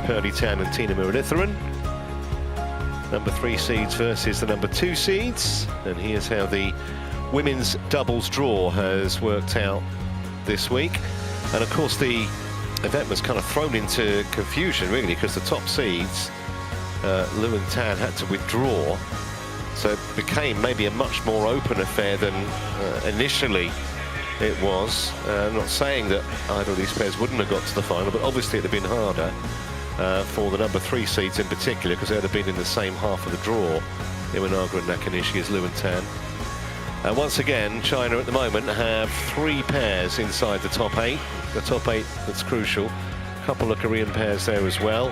Pearly Tan and Tina Muralitharan. Number 3 seeds versus the number 2 seeds. And here's how the women's doubles draw has worked out this week. And of course the event was kind of thrown into confusion really, because the top seeds, Lu and Tan, had to withdraw. So it became maybe a much more open affair than initially it was. I'm not saying that either of these pairs wouldn't have got to the final, but obviously it would have been harder for the number 3 seeds in particular, because they'd have been in the same half of the draw, Iwanaga and Nakanishi, as Lu and Tan. Once again, China at the moment have 3 pairs inside the top 8. The top 8, that's crucial. A couple of Korean pairs there as well.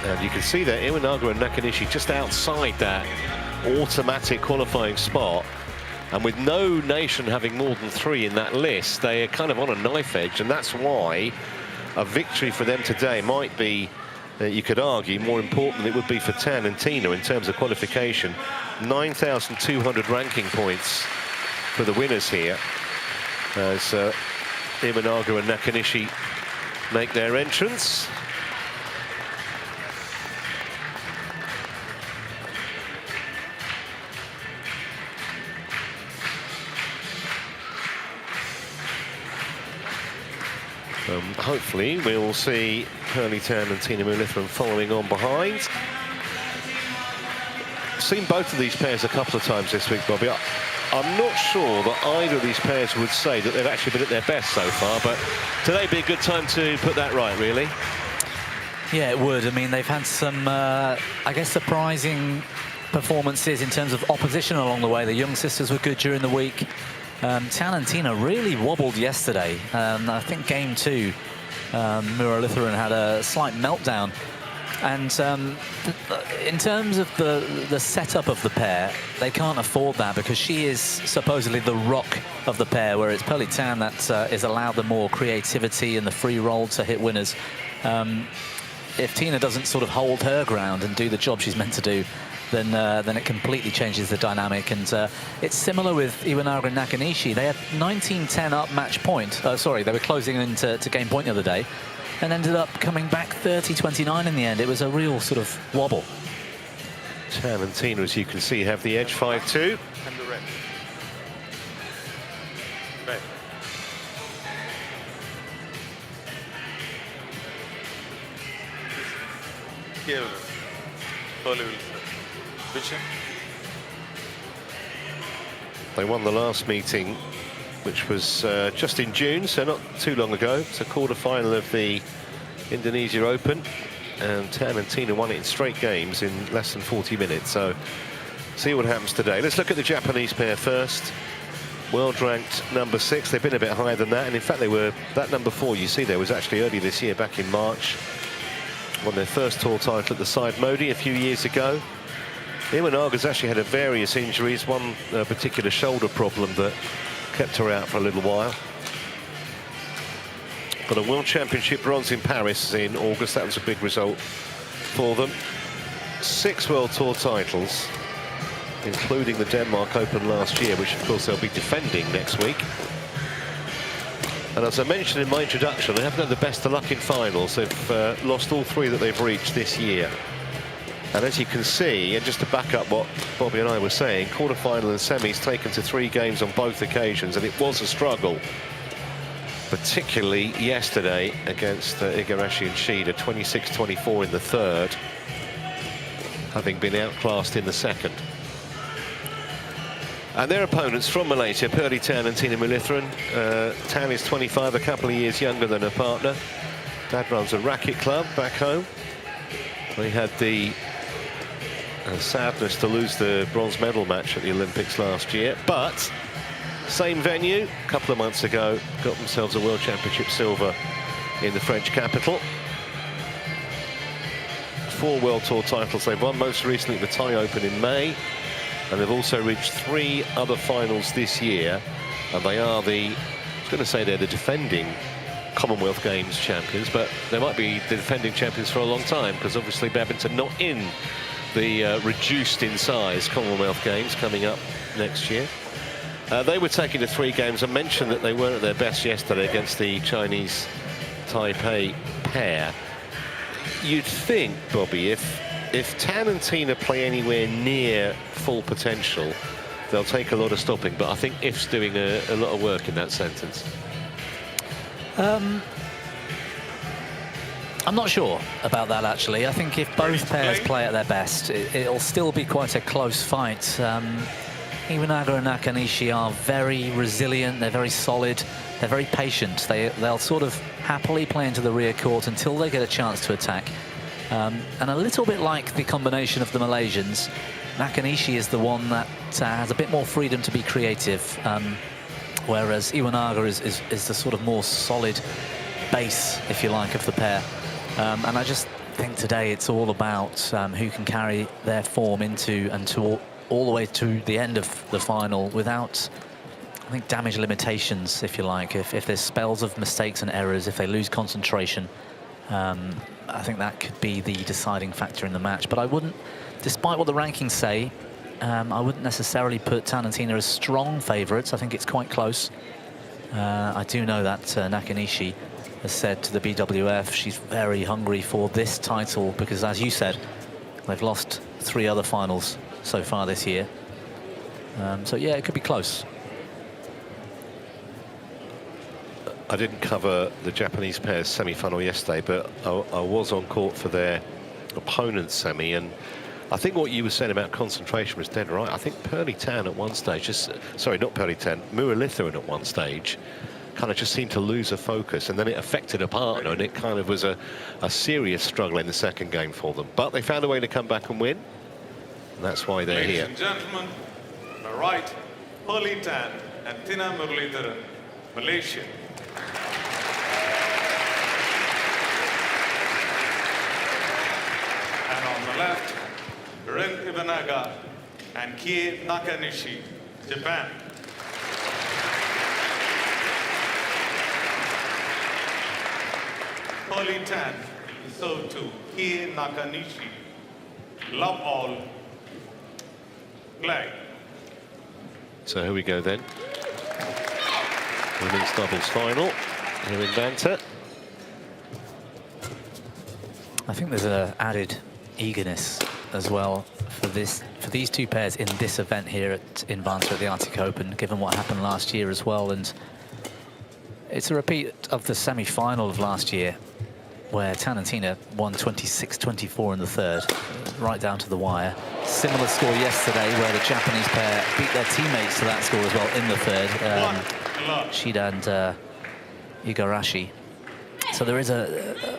And you can see that Iwanaga and Nakanishi just outside that automatic qualifying spot. And with no nation having more than 3 in that list, they are kind of on a knife edge. And that's why a victory for them today might be, you could argue, more important than it would be for Tan and Tina in terms of qualification. 9,200 ranking points for the winners here, as Iwanaga and Nakanishi make their entrance. Hopefully we'll see Pearly Tan and Tina Muralitharan following on behind. I've seen both of these pairs a couple of times this week, Bobby. I'm not sure that either of these pairs would say that they've actually been at their best so far, but today'd be a good time to put that right, really. Yeah, it would. I mean, they've had some, I guess, surprising performances in terms of opposition along the way. The young sisters were good during the week. Tan and Tina really wobbled yesterday. I think game 2, Muralitharan had a slight meltdown. And in terms of the setup of the pair, they can't afford that, because she is supposedly the rock of the pair, whereas Pearly Tan that is allowed the more creativity and the free roll to hit winners. If Tina doesn't sort of hold her ground and do the job she's meant to do, then it completely changes the dynamic. And it's similar with Iwanaga and Nakanishi. They had 19-10 up match point. Sorry, they were closing into game point the other day, and ended up coming back 30-29 in the end. It was a real sort of wobble. Tan and Tina, as you can see, have the edge 5-2. And the red. Red. Here. Which? They won the last meeting, which was just in June, so not too long ago. It's a quarter-final of the Indonesia Open, and Tan and Tina won it in straight games in less than 40 minutes. So, see what happens today. Let's look at the Japanese pair first. World-ranked number 6. They've been a bit higher than that, and in fact, they were that number 4 you see there was actually early this year, back in March. Won their first tour title at the Side Modi a few years ago. Iwanaga's actually had various injuries, one particular shoulder problem that kept her out for a little while. Got a World Championship bronze in Paris in August. That was a big result for them. 6 World Tour titles, including the Denmark Open last year, which of course they'll be defending next week. And as I mentioned in my introduction, they haven't had the best of luck in finals. They've lost all 3 that they've reached this year. And as you can see, and just to back up what Bobby and I were saying, quarter-final and semis taken to 3 games on both occasions, and it was a struggle, particularly yesterday against Igarashi and Shida, 26-24 in the third, having been outclassed in the second. And their opponents from Malaysia, Pearly Tan and Tina Muralitharan. Tan is 25, a couple of years younger than her partner. Dad runs a racket club back home. They had the sadness to lose the bronze medal match at the Olympics last year, but same venue, a couple of months ago, got themselves a World Championship silver in the French capital. 4 World Tour titles they've won, most recently the Thai Open in May, and they've also reached 3 other finals this year, and they are I was going to say they're the defending Commonwealth Games champions, but they might be the defending champions for a long time, because obviously badminton not in the reduced in size Commonwealth Games coming up next year. They were taken to 3 games. I mentioned that they weren't at their best yesterday against the Chinese Taipei pair. you'd think, Bobby, if Tan and Tina play anywhere near full potential, they'll take a lot of stopping. But I think if's doing a lot of work in that sentence. I'm not sure about that, actually. I think if both pairs play at their best, it'll still be quite a close fight. Iwanaga and Nakanishi are very resilient, they're very solid, they're very patient. They'll sort of happily play into the rear court until they get a chance to attack. And a little bit like the combination of the Malaysians, Nakanishi is the one that has a bit more freedom to be creative, whereas Iwanaga is the sort of more solid base, if you like, of the pair. And I just think today it's all about who can carry their form into and all the way to the end of the final without, I think, damage limitations, if you like. If there's spells of mistakes and errors, if they lose concentration, I think that could be the deciding factor in the match. But I wouldn't, despite what the rankings say, I wouldn't necessarily put Tan and Tina as strong favourites. I think it's quite close. I do know that Nakanishi has said to the BWF she's very hungry for this title because, as you said, they've lost 3 other finals so far this year. So yeah, it could be close. I didn't cover the Japanese pair's semi-final yesterday, but I was on court for their opponent's semi, and I think what you were saying about concentration was dead right. I think Pearly Tan at one stage, sorry, not Pearly Tan, Muralitharan at one stage, kind of just seemed to lose her focus, and then it affected her partner, and it kind of was a serious struggle in the second game for them. But they found a way to come back and win, and that's why they're here. Ladies and gentlemen, on the right, Pearly Tan and Tina Muralitharan, Malaysia. And on the left, Ren Iwanaga and Kie Nakanishi, Japan. Pearly Tan is served to Kie Nakanishi. Love all. Play. So here we go then. Women's doubles final here in Vantaan. I think there's an added eagerness as well for these two pairs in this event here in Vantaan at the Arctic Open, given what happened last year as well. And it's a repeat of the semi-final of last year, where Tan and Tina won 26-24 in the third, right down to the wire. Similar score yesterday, where the Japanese pair beat their teammates to that score as well in the third, Shida and Igarashi. So there is a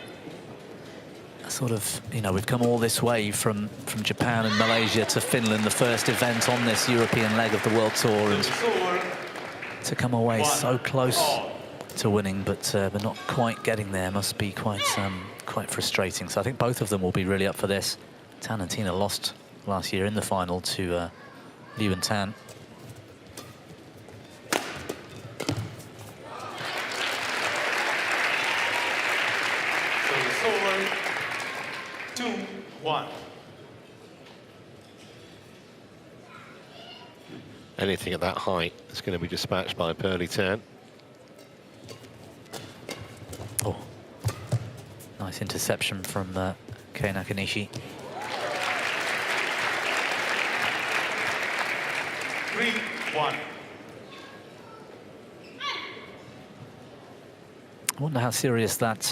sort of, you know, we've come all this way from Japan and Malaysia to Finland, the first event on this European leg of the World Tour, and to come away so close to winning, but not quite getting there must be quite frustrating. So I think both of them will be really up for this. Tan and Tina lost last year in the final to Liu and Tan. So it's over 2-1. Anything at that height is going to be dispatched by Pearly Tan. Oh, nice interception from Kei Nakanishi. 3-1. I wonder how serious that,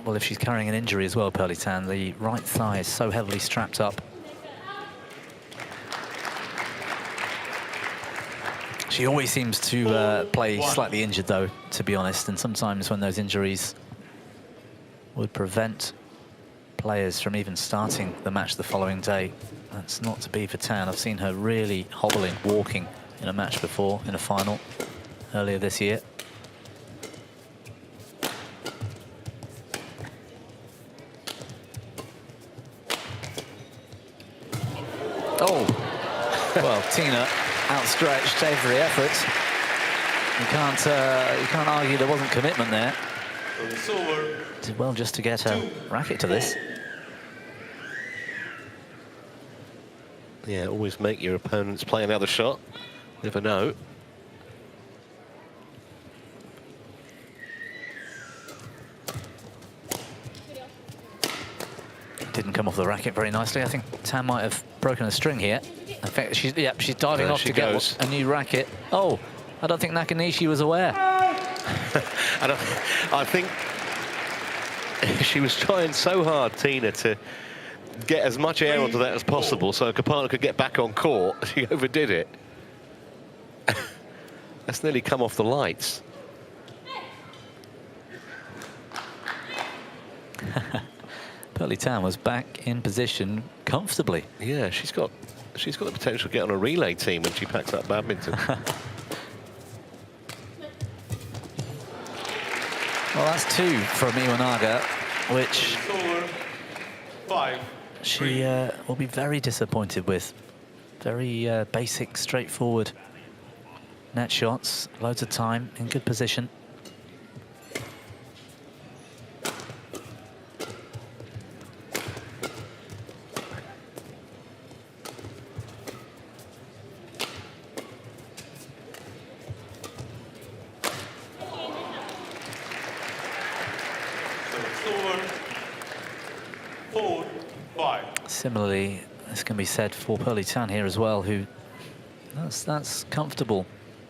well, if she's carrying an injury as well, Pearly Tan. The right thigh is so heavily strapped up. She always seems to play slightly injured, though, to be honest, and sometimes when those injuries would prevent players from even starting the match the following day, that's not to be for Tan. I've seen her really hobbling, walking in a match before, in a final, earlier this year. Oh, well, Tina outstretched every effort. You can't argue there wasn't commitment there. It's over. Did well just to get her racket to this. Yeah, always make your opponents play another shot. Never know. didn't come off the racket very nicely. I think Tan might have broken a string here. In fact, she's diving off to get a new racket. Oh, I don't think Nakanishi was aware. I think she was trying so hard, Tina, to get as much air onto that as possible so her partner could get back on court. She overdid it. That's nearly come off the lights. Muralitharan was back in position comfortably. Yeah, she's got the potential to get on a relay team when she packs up badminton. Well, that's 2 from Iwanaga, which she will be very disappointed with. Very basic, straightforward net shots, loads of time, in good position. Similarly, this can be said for Muralitharan here as well, who that's comfortable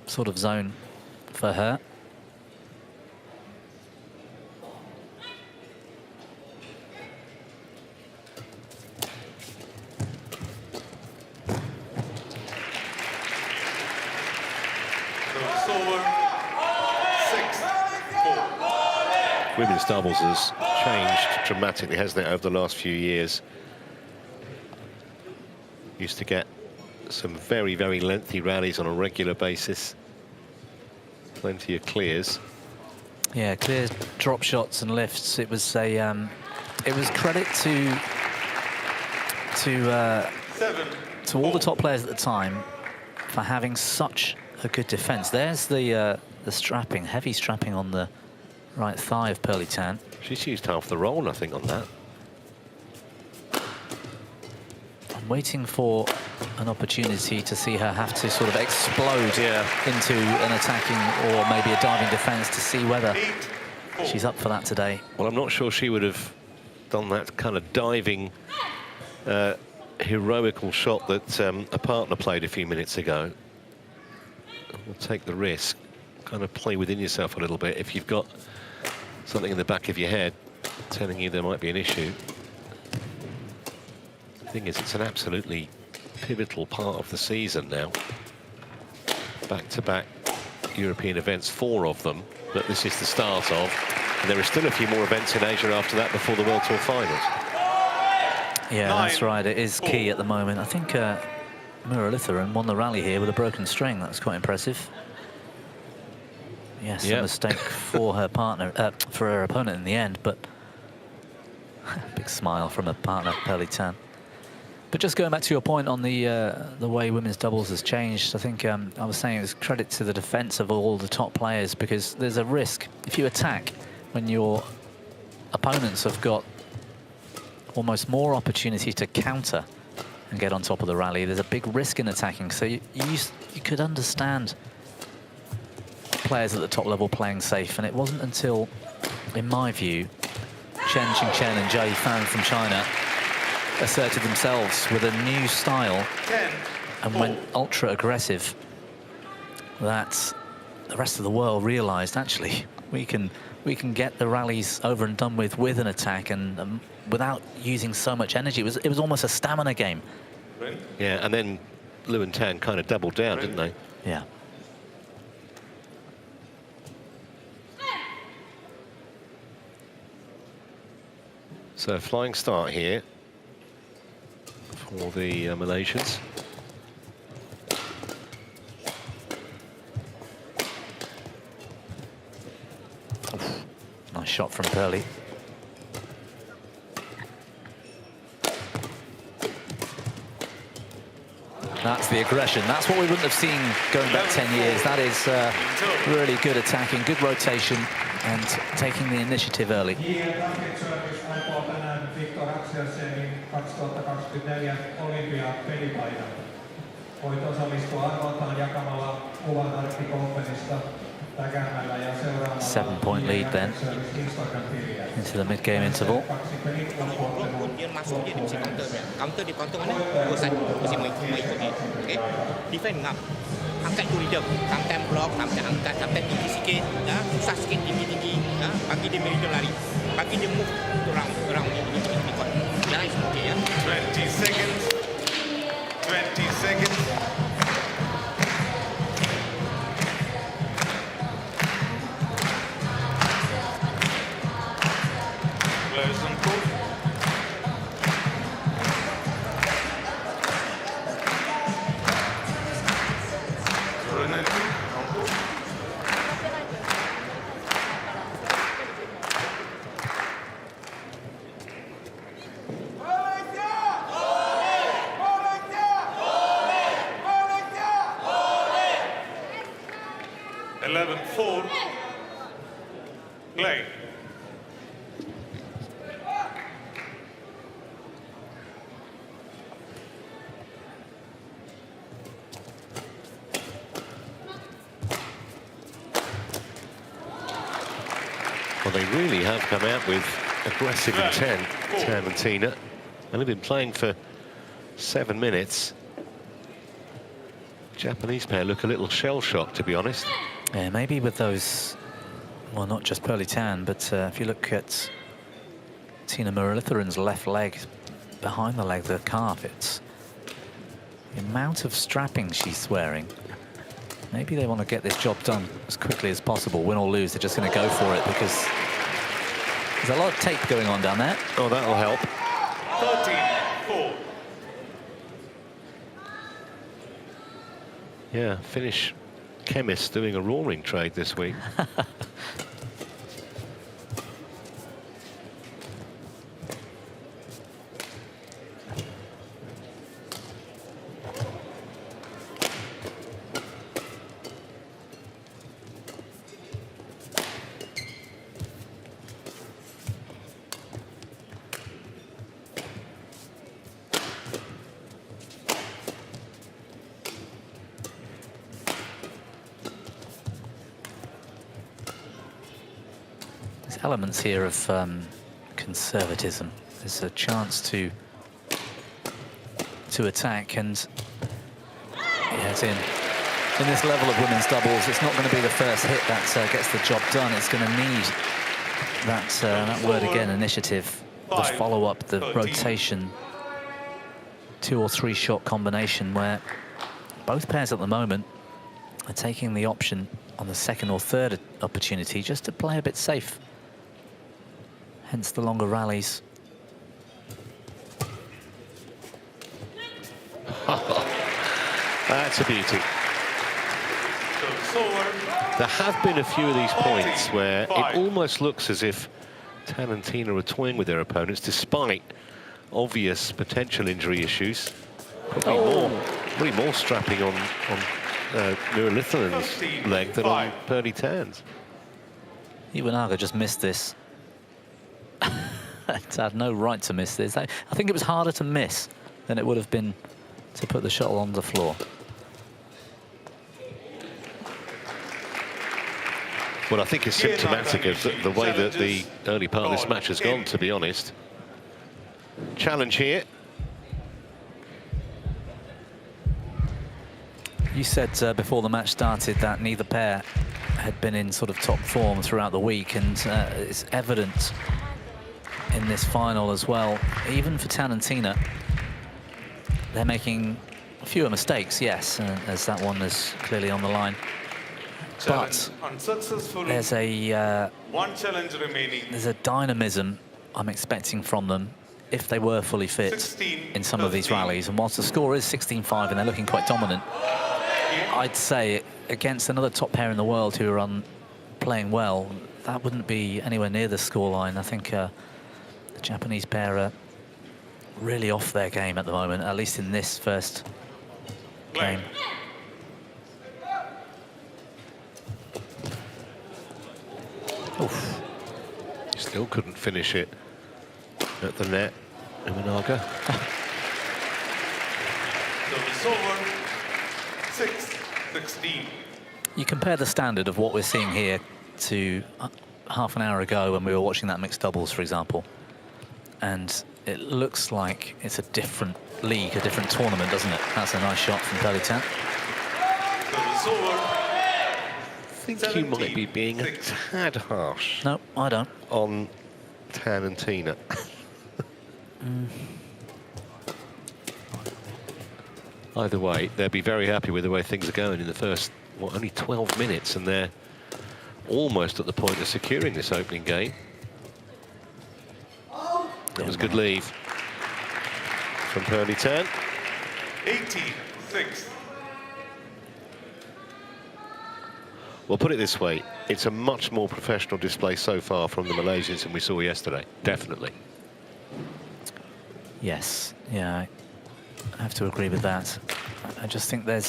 sort of zone for her. Women's doubles has changed dramatically, hasn't it, over the last few years? Used to get some very, very lengthy rallies on a regular basis. Plenty of clears. Yeah, clear drop shots and lifts. It was a, it was credit to all the top players at the time for having such a good defense. There's the strapping, heavy strapping on the right thigh of Muralitharan. She's used half the roll, I think, on that. I'm waiting for an opportunity to see her have to sort of explode into an attacking or maybe a diving defense to see whether she's up for that today. Well, I'm not sure she would have done that kind of diving, heroical shot that a partner played a few minutes ago. We'll take the risk, kind of play within yourself a little bit if you've got something in the back of your head telling you there might be an issue. The thing is, it's an absolutely pivotal part of the season now. Back-to-back European events, 4 of them, that this is the start of. And there are still a few more events in Asia after that before the World Tour finals. Yeah, that's right. It is key at the moment. I think Muralitharan won the rally here with a broken string. That's quite impressive. Yes, a mistake for her partner, for her opponent in the end, but big smile from her partner, Muralitharan. But just going back to your point on the way women's doubles has changed, I think I was saying it's credit to the defense of all the top players, because there's a risk if you attack when your opponents have got almost more opportunity to counter and get on top of the rally. There's a big risk in attacking, so you could understand players at the top level playing safe, and it wasn't until, in my view, Chen Qingchen and Jia Yifan from China asserted themselves with a new style and went ultra aggressive that the rest of the world realized, actually, we can get the rallies over and done with an attack and without using so much energy. It was almost a stamina game. Yeah, and then Liu and Tan kind of doubled down, didn't they? Yeah. So a flying start here for the Malaysians. Nice shot from Pearly. That's the aggression. That's what we wouldn't have seen going back 10 years. That is really good attacking, good rotation, and taking the initiative early. Voit osallistua arvontaan jakamalla kuvan Arkki-Kompanista tägäämällä ja seuraamalla 7-point lead then into the mid-game interval. dia masuk dia mesti counter dia. Counter mana? Dua side mesti mengikut dia. Okey. Defend ngam. Angkat tu rhythm. Sometimes block, sometimes angkat, sometimes tinggi sikit, ya. Susah sikit tinggi, ya. Bagi dia rhythm lari. Bagi dia move around dia ikut. Jalan semua okey ya. 20 seconds. 20 seconds. Close and pull. Play. Well, they really have come out with aggressive intent, Tam and Tina. Only been playing for 7 minutes. Japanese pair look a little shell-shocked, to be honest. Yeah, maybe with those, well, not just Pearly Tan, but if you look at Tina Muralitharan's left leg, behind the leg, the calf, it's the amount of strapping she's wearing. Maybe they want to get this job done as quickly as possible. Win or lose, they're just going to go for it because there's a lot of tape going on down there. Oh, that'll help. 13-4. Yeah, Finnish chemists doing a roaring trade this week. There's elements here of conservatism. There's a chance to attack, and yeah, it's in. In this level of women's doubles, it's not going to be the first hit that gets the job done. It's going to need that word again, initiative, the follow-up, the rotation, 2 or 3 shot combination, where both pairs at the moment are taking the option on the second or third opportunity just to play a bit safe. Hence the longer rallies. That's a beauty. There have been a few of these points where it almost looks as if Tan and Tina are toying with their opponents despite obvious potential injury issues. Probably more strapping on Muralitharan's leg than on Pearly Tan's. Iwanaga just missed this. It had no right to miss this. I think it was harder to miss than it would have been to put the shuttle on the floor. Well, I think it's symptomatic of the way that the early part of this match has gone, to be honest. Challenge here. You said before the match started that neither pair had been in sort of top form throughout the week, and it's evident in this final as well. Even for Tan and Tina, they're making fewer mistakes, yes, as that one is clearly on the line. But there's one challenge remaining. There's a dynamism I'm expecting from them if they were fully fit in some of these rallies. And whilst the score is 16-5 and they're looking quite dominant, I'd say against another top pair in the world who are playing well, that wouldn't be anywhere near the scoreline. I think the Japanese pair are really off their game at the moment, at least in this first game. Oof. Still couldn't finish it at the net, Iwanaga. So it's over, 6-16. You compare the standard of what we're seeing here to half an hour ago when we were watching that mixed doubles, for example, and it looks like it's a different league, a different tournament, doesn't it? That's a nice shot from Muralitharan. Service over. I think you might be being a tad harsh No, I don't. on Tan and Tina. Either way, they'll be very happy with the way things are going in the first, what, only 12 minutes, and they're almost at the point of securing this opening game. That was good leave from Muralitharan. 86. Well, put it this way, it's a much more professional display so far from the Malaysians than we saw yesterday, definitely. Yes, yeah, I have to agree with that. I just think I've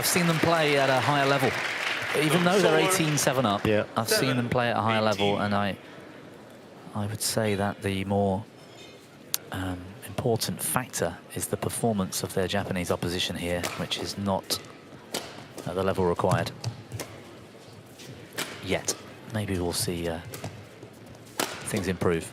seen them play at a higher level. Even though they're 18-7 up, yeah. I've seen them play at a higher level, and I would say that the more important factor is the performance of their Japanese opposition here, which is not at the level required yet. Maybe we'll see things improve.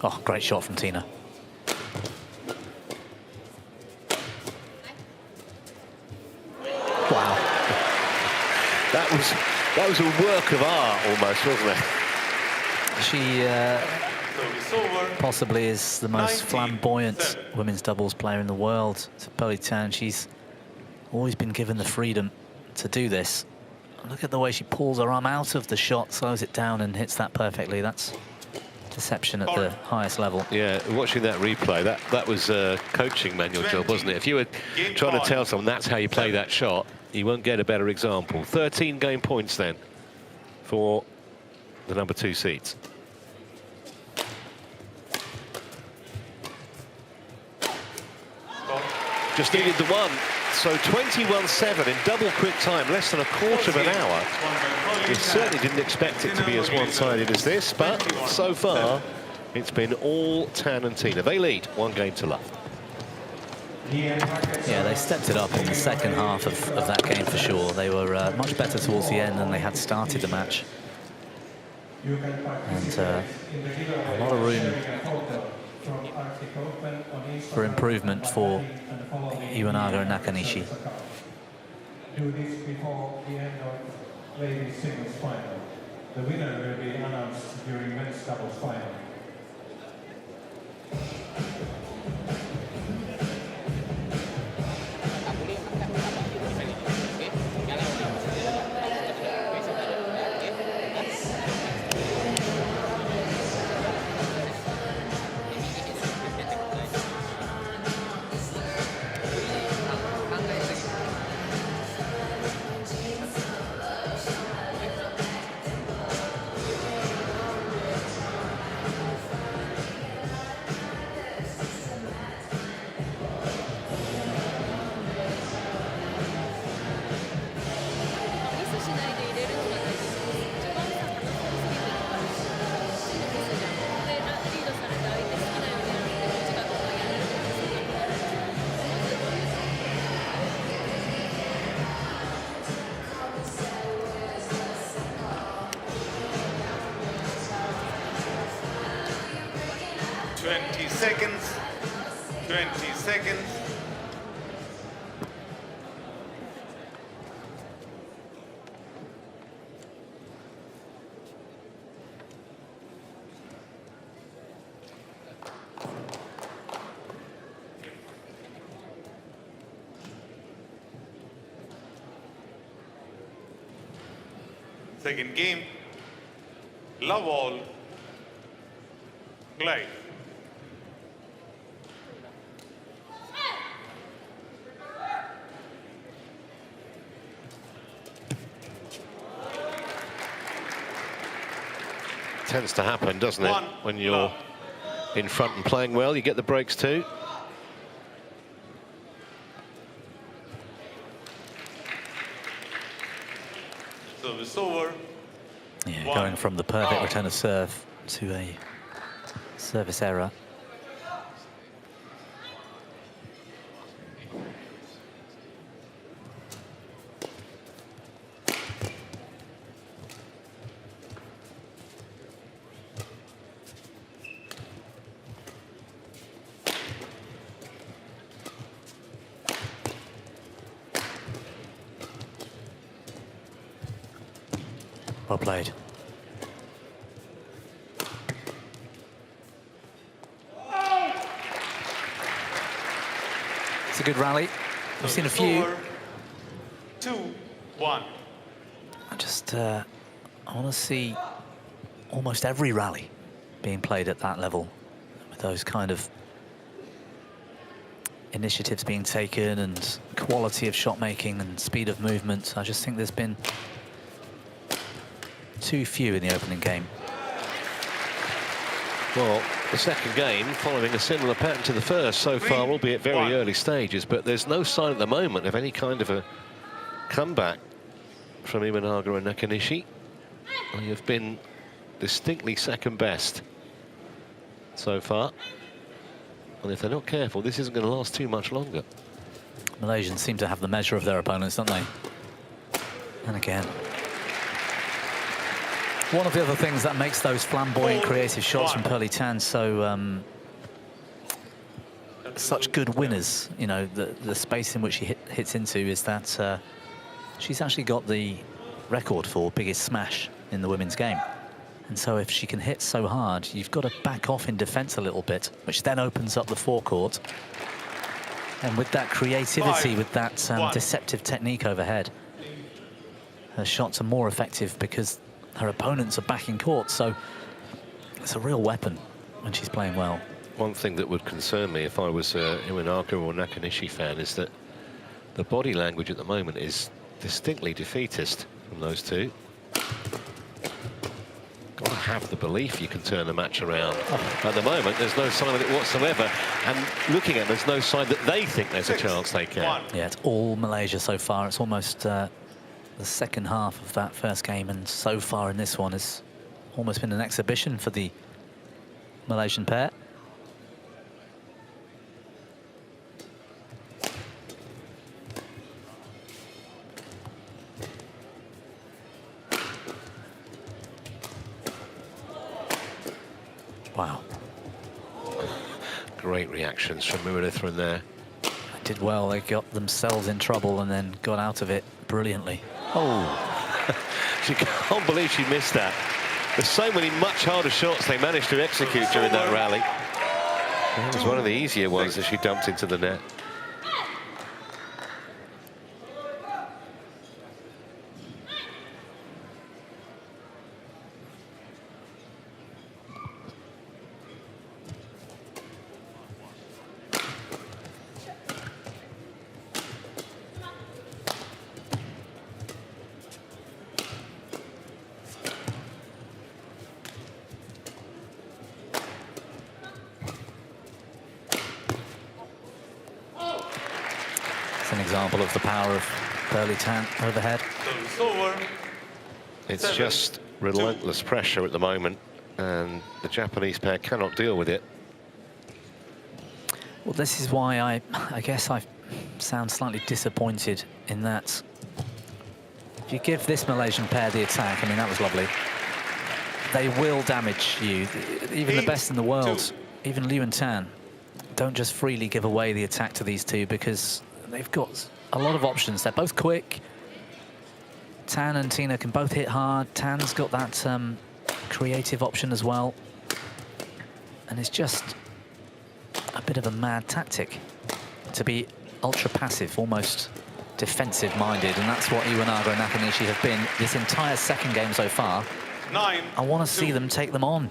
Oh, great shot from Tina. Wow. That was a work of art almost, wasn't it? She Service over. possibly is the most 97. flamboyant women's doubles player in the world. To Muralitharan, she's always been given the freedom to do this. Look at the way she pulls her arm out of the shot, slows it down and hits that perfectly. That's deception at the highest level. Yeah, watching that replay, that was a coaching manual job, wasn't it? If you were trying to tell someone that's how you play that shot, you won't get a better example. 13 game points then for the number 2 seeds. Just needed the one. So 21-7 in double quick time, less than a quarter of an hour. We certainly didn't expect it to be as one-sided as this, but so far it's been all Tan and Tina. They lead 1 game to love. Yeah, they stepped it up in the second half of that game for sure. They were much better towards the end than they had started the match. And a lot of room for improvement for Iwanaga and Nakanishi. Do this before the end of ladies singles final. The winner will be announced during men's doubles final. Seconds. 20 seconds. Second game. Love all. Glide. Tends to happen, doesn't it? When you're in front and playing well, you get the breaks too. Service over. Yeah, going from the perfect return of serve to a service error. Well played. It's a good rally. We've seen a few. 2-1. I want to see almost every rally being played at that level, with those kind of initiatives being taken and quality of shot making and speed of movement. I just think there's been too few in the opening game. Well, the second game following a similar pattern to the first so far, albeit very early stages, but there's no sign at the moment of any kind of a comeback from Iwanaga and Nakanishi. They have been distinctly second best so far. And if they're not careful, this isn't going to last too much longer. Malaysians seem to have the measure of their opponents, don't they? And again, one of the other things that makes those flamboyant, creative shots from Pearly Tan so such good winners, you know, the space in which she hits into is that she's actually got the record for biggest smash in the women's game. And so if she can hit so hard, you've got to back off in defence a little bit, which then opens up the forecourt. And with that creativity, with that deceptive technique overhead, her shots are more effective because her opponents are back in court. So it's a real weapon when she's playing well. One thing that would concern me if I was a Iwanaga or Nakanishi fan is that the body language at the moment is distinctly defeatist from those two. Got to have the belief you can turn the match around. At the moment, there's no sign of it whatsoever. And looking at it, there's no sign that they think there's a chance they can. Yeah, it's all Malaysia so far. It's almost the second half of that first game, and so far in this one, it's almost been an exhibition for the Malaysian pair. Wow. Great reactions from Muralitharan there. They did well. They got themselves in trouble and then got out of it brilliantly. Oh, she can't believe she missed that. There's so many much harder shots they managed to execute during that rally. That was one of the easier ones that she dumped into the net. An example of the power of Pearly Tan overhead. It's just relentless pressure at the moment, and the Japanese pair cannot deal with it. Well, this is why I guess I sound slightly disappointed in that. If you give this Malaysian pair the attack, I mean, that was lovely. They will damage you. Even the best in the world, even Liu and Tan, don't just freely give away the attack to these two, because they've got a lot of options. They're both quick. Tan and Tina can both hit hard. Tan's got that creative option as well. And it's just a bit of a mad tactic to be ultra passive, almost defensive minded. And that's what Iwanaga and Nakanishi have been this entire second game so far. I want to see them take them on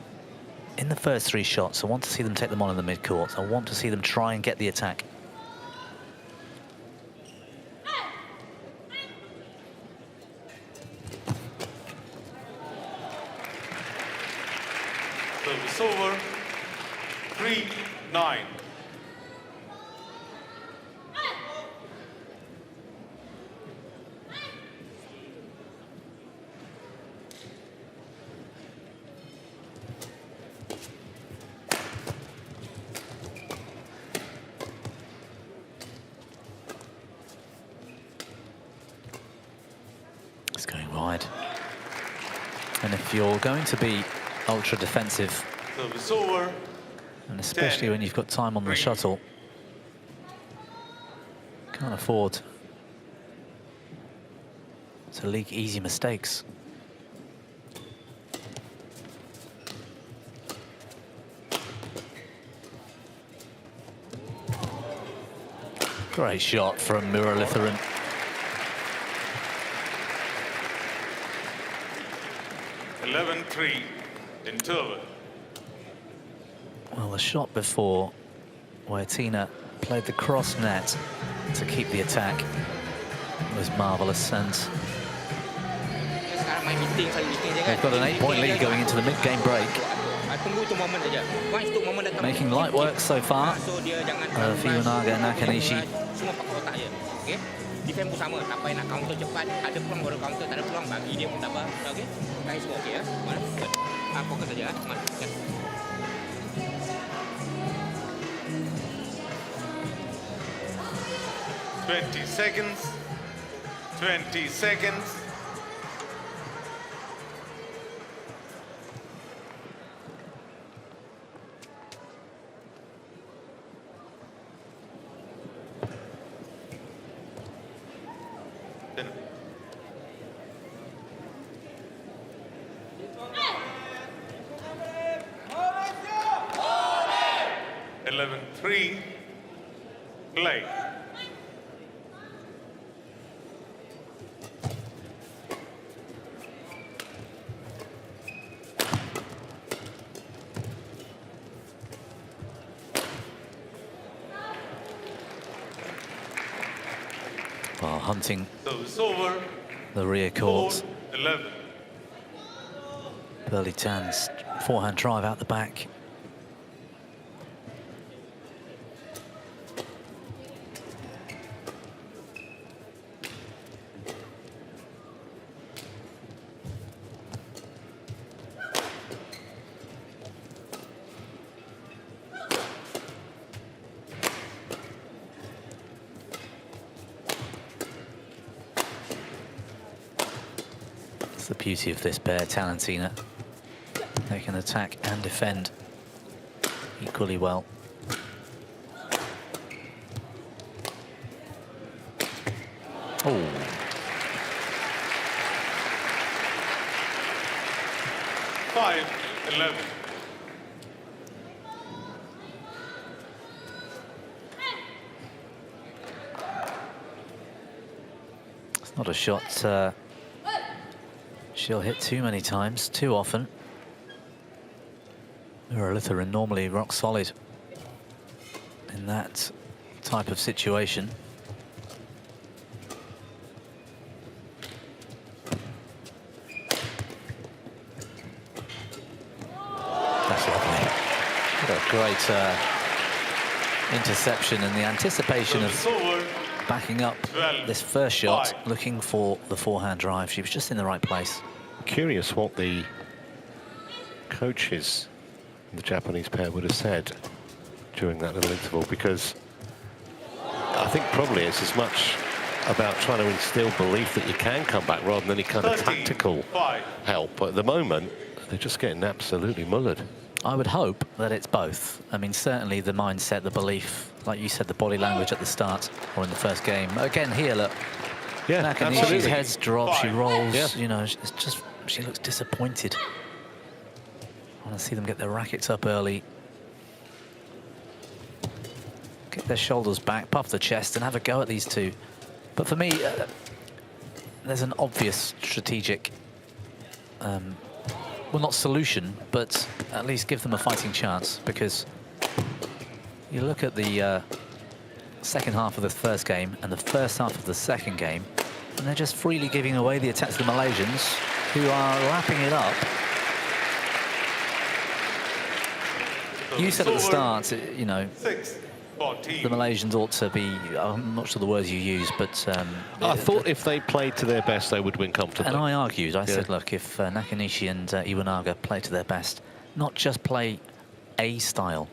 in the first three shots. I want to see them take them on in the mid-court. I want to see them try and get the attack. Service over. 3-9. It's going wide. And if you're going to be ultra defensive, Service over. and especially when you've got time on the shuttle, can't afford to leak easy mistakes. Great shot from Muralitharan. (11-3) interval. Well, the shot before, where Tina played the cross net to keep the attack, was marvellous. And they've got an 8-point lead going into the mid-game break. Making light work so far of Iwanaga and Nakanishi. Defend pun sama, tak payah nak counter cepat, ada peluang baru counter, tak ada peluang bagi dia pun tak apa. Okey. Guys semua okey ya. Mana? Fokus saja Mana? 20 seconds. 20 seconds. Then 11-3. Play. Well, hunting Service over. the rear courts. 4-11. Muralitharan's forehand drive out the back. That's the beauty of this pair, Talentina. They can attack and defend equally well. Oh. Five, 11. It's not a shot she'll hit too many times, too often. Muralitharan normally rock solid in that type of situation. That's lovely. What a great interception, and the anticipation of backing up this first shot, looking for the forehand drive. She was just in the right place. Curious what the coaches, the Japanese pair, would have said during that little interval, because I think probably it's as much about trying to instill belief that you can come back rather than any kind of tactical help. But at the moment, they're just getting absolutely mullered. I would hope that it's both. I mean, certainly the mindset, the belief, like you said, the body language at the start or in the first game. Again, here, look. Yeah, Nakanishi's head's drop, she rolls, Yeah. you know, it's just, she looks disappointed. I want to see them get their rackets up early. Get their shoulders back, puff the chest, and have a go at these two. But for me, there's an obvious strategic, well, not solution, but at least give them a fighting chance, because you look at the second half of the first game and the first half of the second game, and they're just freely giving away the attack to the Malaysians, who are lapping it up. You said at the start, you know, 6-14. the Malaysians ought to be, I'm not sure the words you use, but I thought if they played to their best, they would win comfortably. and I argued, I said, look, if Nakanishi and Iwanaga play to their best, not just play a style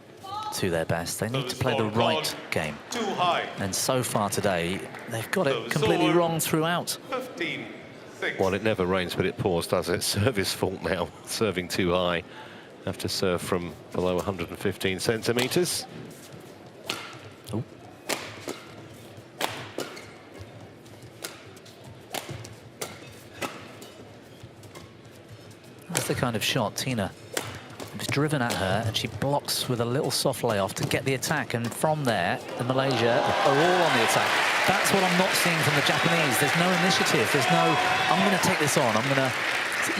to their best, they need to play the right game. Too high. And so far today, they've got it completely wrong throughout. 15-6. Well, it never rains, but it pours, does it? Service fault now, serving too high. Have to serve from below 115 centimetres. Oh. That's the kind of shot Tina was driven at her, and she blocks with a little soft layoff to get the attack. And from there, the Malaysia are all on the attack. That's what I'm not seeing from the Japanese. There's no initiative. There's no, I'm going to take this on. I'm going to,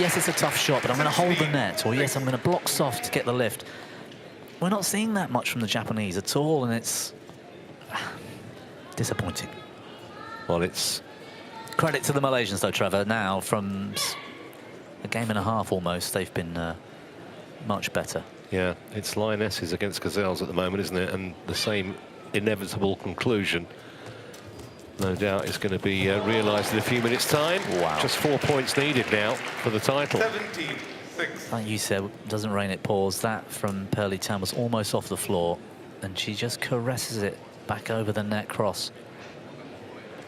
yes, it's a tough shot, but I'm going to hold the net. Or yes, I'm going to block soft to get the lift. We're not seeing that much from the Japanese at all, and it's disappointing. Well, it's... Credit to the Malaysians, though, Trevor. Now, from a game and a half almost, they've been much better. Yeah, it's Lionesses against Gazelles at the moment, isn't it? And the same inevitable conclusion, no doubt, is going to be realised in a few minutes' time. Wow. Just 4 points needed now for the title. 17-6. Like you said, doesn't rain, it pours. That from Muralitharan was almost off the floor, and she just caresses it back over the net cross.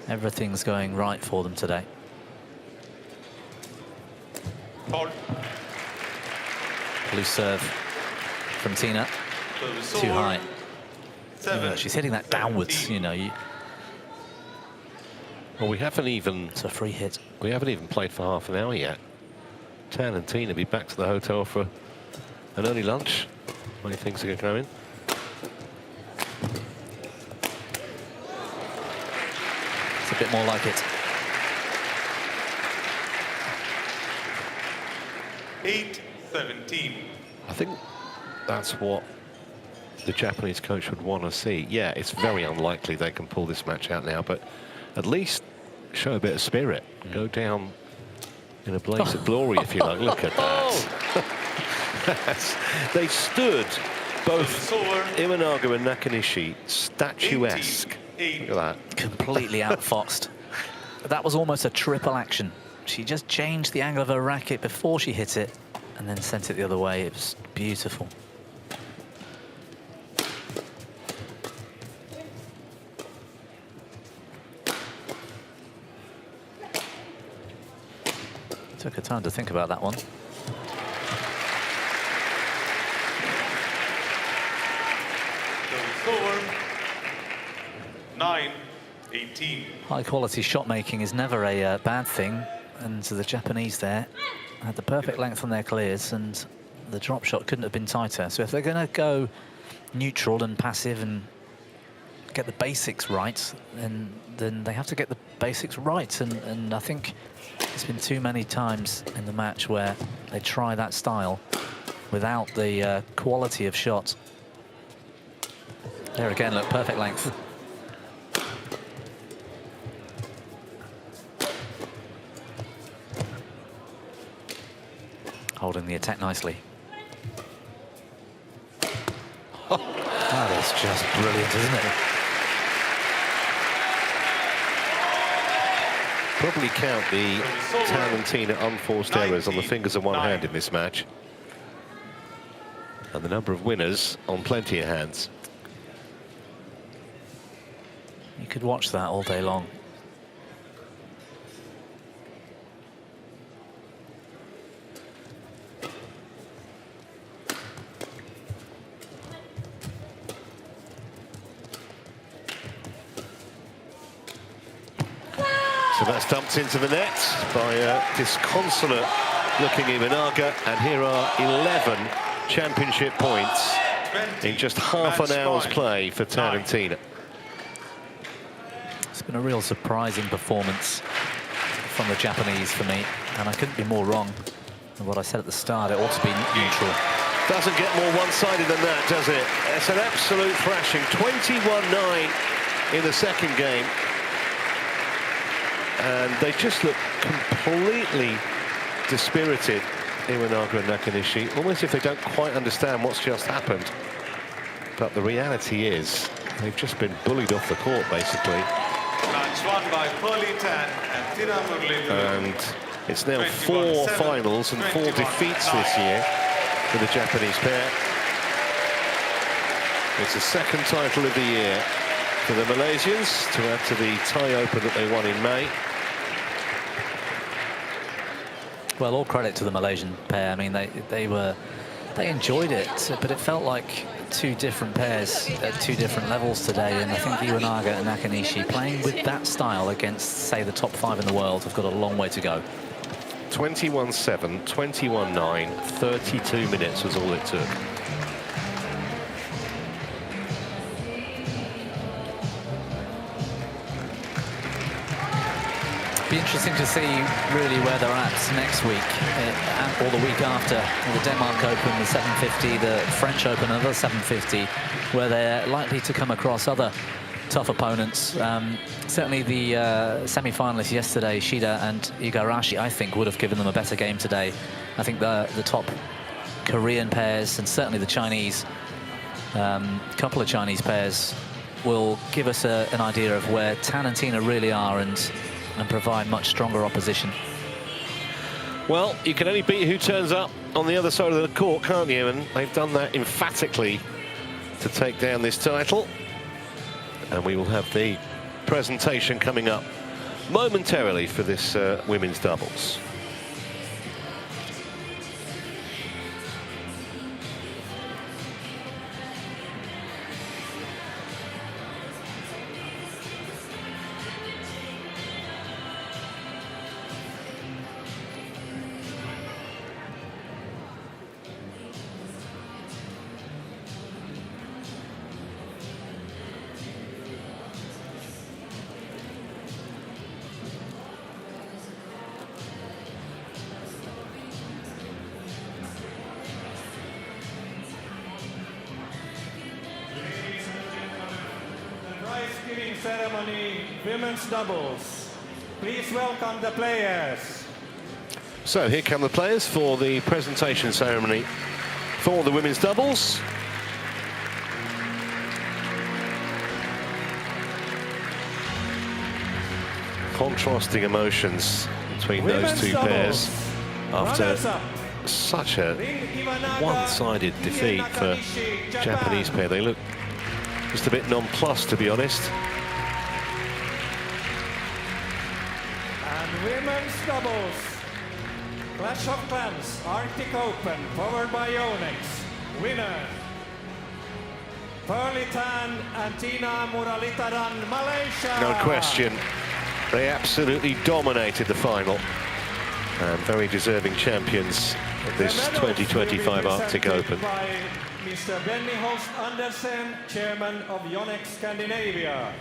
Everything's going right for them today. Fault. Loose serve from Tina. Too high. Yeah, she's hitting that downwards, you know. Well, we haven't even... It's a free hit. We haven't even played for half an hour yet. Tan and Tina be back to the hotel for an early lunch. Many things are going. It's a bit more like it. 8-17. I think that's what the Japanese coach would want to see. Yeah, it's very unlikely they can pull this match out now, but at least show a bit of spirit. Go down in a blaze of glory, if you like. Look at that. They stood, both Iwanaga and Nakanishi, statuesque. Look at that. Completely outfoxed. That was almost a triple action. She just changed the angle of her racket before she hit it and then sent it the other way. It was beautiful. Took her time to think about that one. Over. 9-18. High quality shot making is never a bad thing, and so the Japanese there had the perfect length on their clears, and the drop shot couldn't have been tighter. So if they're going to go neutral and passive and get the basics right, then they have to get the basics right. And I think there's been too many times in the match where they try that style without the quality of shot. There again, look, perfect length. Holding the attack nicely. That is just brilliant, isn't it? Probably count the Tan and Tina unforced errors on the fingers of one hand in this match. And the number of winners on plenty of hands. You could watch that all day long. So that's dumped into the net by disconsolate-looking Iwanaga, and here are 11 championship points in just half an hour's play for Tan and Tina. It's been a real surprising performance from the Japanese for me, and I couldn't be more wrong than what I said at the start. It ought to be neutral. Doesn't get more one-sided than that, does it? It's an absolute thrashing. 21-9 in the second game. And they just look completely dispirited, Iwanaga and Nakanishi, almost if they don't quite understand what's just happened. But the reality is, they've just been bullied off the court, basically. Match won by Muralitharan and Tina Muralitharan. And it's now 4 finals and 4 defeats this year for the Japanese pair. It's the second title of the year for the Malaysians, to add to the Thai Open that they won in May. Well, all credit to the Malaysian pair. I mean, they enjoyed it, but it felt like two different pairs at two different levels today. And I think Iwanaga and Nakanishi playing with that style against, say, the top 5 in the world have got a long way to go. 21-7, 21-9, 32 minutes was all it took. Be interesting to see really where they're at next week or the week after. The Denmark Open, the 750, the French Open, another 750, where they're likely to come across other tough opponents. Certainly the semi-finalists yesterday, Shida and Igarashi, I think would have given them a better game today. I think the top Korean pairs and certainly the Chinese, couple of Chinese pairs will give us an idea of where Tan and Tina really are and provide much stronger opposition. Well, you can only beat who turns up on the other side of the court, can't you? And they've done that emphatically to take down this title. And we will have the presentation coming up momentarily for this women's doubles. Giving ceremony, women's doubles. Please welcome the players. So here come the players for the presentation ceremony for the women's doubles. Contrasting emotions between those two pairs after such a one-sided defeat for Japanese pair. They look just a bit nonplussed, to be honest. And women's doubles. Clash of Clans, Arctic Open, powered by YONEX. Winner, Muralitharan and Tina Muralitharan, Malaysia. No question. They absolutely dominated the final. And very deserving champions of this 2025 Arctic Open. By Mr. Benny Holst Andersen, chairman of YONEX Scandinavia.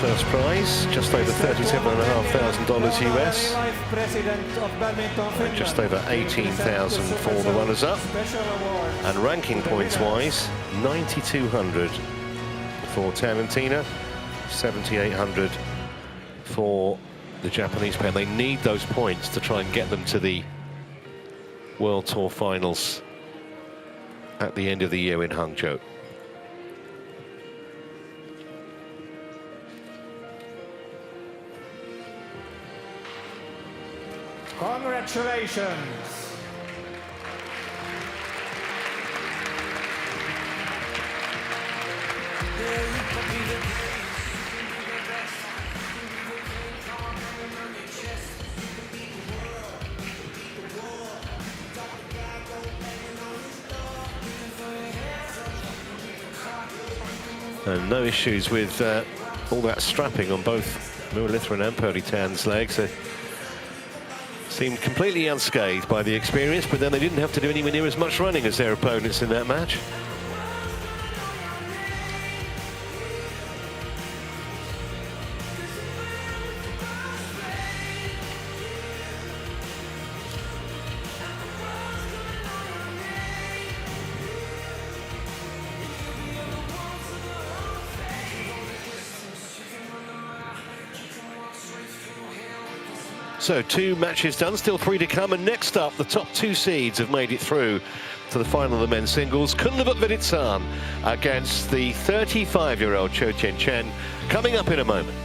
First prize, just over $37,500 US. And just over 18,000 for the runners-up. And ranking points-wise, 9,200 for Tan and Tina, 7,800 for the Japanese pair. They need those points to try and get them to the World Tour finals at the end of the year in Hangzhou. Congratulations. And no issues with all that strapping on both Muralitharan and Muralitharan's legs. They seemed completely unscathed by the experience, but then they didn't have to do anywhere near as much running as their opponents in that match. So 2 matches done, still 3 to come, and next up the top 2 seeds have made it through to the final of the men's singles. Vantaan against the 35-year-old Cho Tien Chen, coming up in a moment.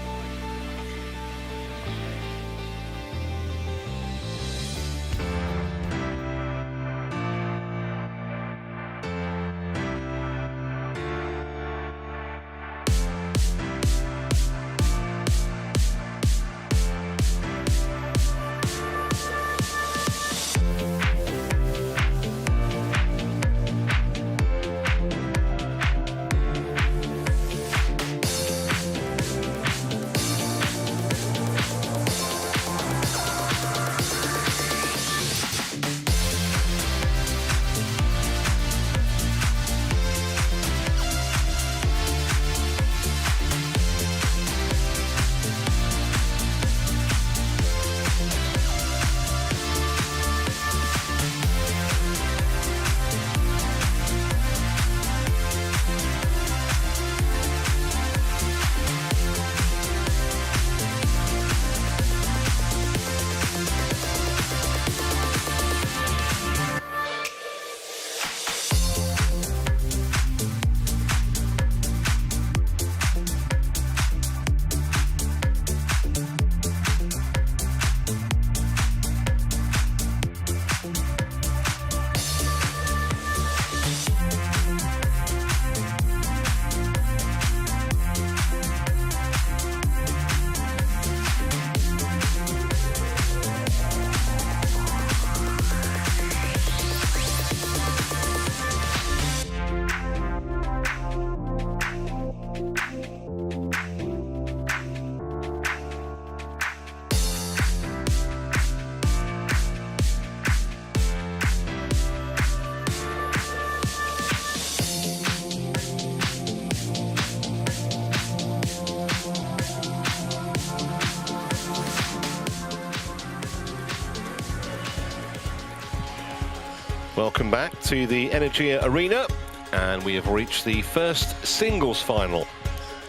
Welcome back to the Energia Arena, and we have reached the first singles final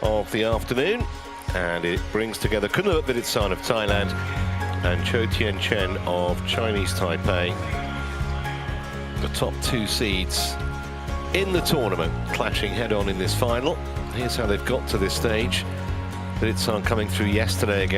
of the afternoon, and it brings together Vantaan of Thailand and Cho Tien Chen of Chinese Taipei, the top two seeds in the tournament, clashing head-on in this final. Here's how they've got to this stage. Vantaan coming through yesterday again.